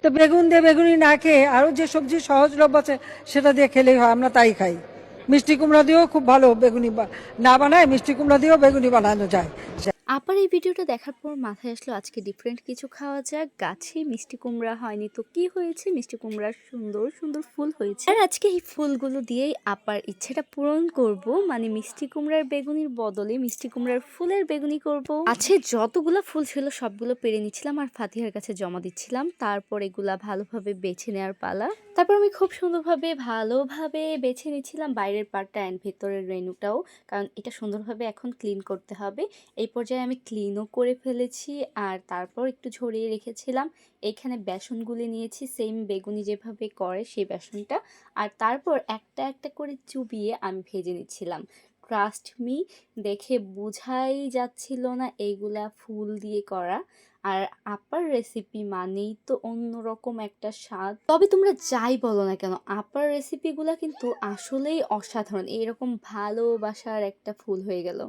তো বেগুন দিয়ে বেগুনি না খেয়ে আরও যে সবজি সহজলভ্য আছে সেটা দিয়ে খেলেই হয়, আমরা তাই খাই। মিষ্টি কুমড়া দিয়েও খুব ভালো বেগুনি না বানায়, মিষ্টি কুমড়া দিয়েও বেগুনি বানানো যায়। আবার এই ভিডিওটা দেখার পর মাথায় আসলো আজকে ডিফারেন্ট কিছু খাওয়া যাক। গাছে মিষ্টি কুমড়া হয়নি তো কি হয়েছে, মিষ্টি কুমড়ার সুন্দর সুন্দর ফুল হয়েছে। আর আজকে এই ফুলগুলো দিয়েই আপার ইচ্ছেটা পূরণ করব, মানে মিষ্টি কুমড়ার বেগুনির বদলে মিষ্টি কুমড়ার ফুলের বেগুনি করব। আছে যতগুলো ফুল ছিল সবগুলো পেরে নিচ্ছিলাম আর ফাতিহার কাছে জমা দিচ্ছিলাম। তারপর এগুলা ভালোভাবে বেছে নেওয়ার পালা। তারপর আমি খুব সুন্দরভাবে ভালোভাবে বেছে নিচ্ছিলাম বাইরের পার্টটা অ্যান্ড ভেতরের রেণুটাও, কারণ এটা সুন্দরভাবে এখন ক্লিন করতে হবে। এই পর্যায়ে আমি ক্লিনও করে ফেলেছি আর তারপর একটু ঝরিয়ে রেখেছিলাম। এখানে বেসন গুলে নিয়েছি, সেম বেগুনি যেভাবে করে সেই বেসনটা, আর তারপর একটা একটা করে চুবিয়ে আমি ভেজে নিচ্ছিলাম। ট্রাস্ট মি, দেখে বোঝাই যাচ্ছিল না এইগুলা ফুল দিয়ে করা। আর আপার রেসিপি মানেই তো অন্যরকম একটা স্বাদ। তবে তোমরা যাই বলো না কেন, আপার রেসিপিগুলা কিন্তু আসলেই অসাধারণ। এরকম ভালোবাসার একটা ফুল হয়ে গেল।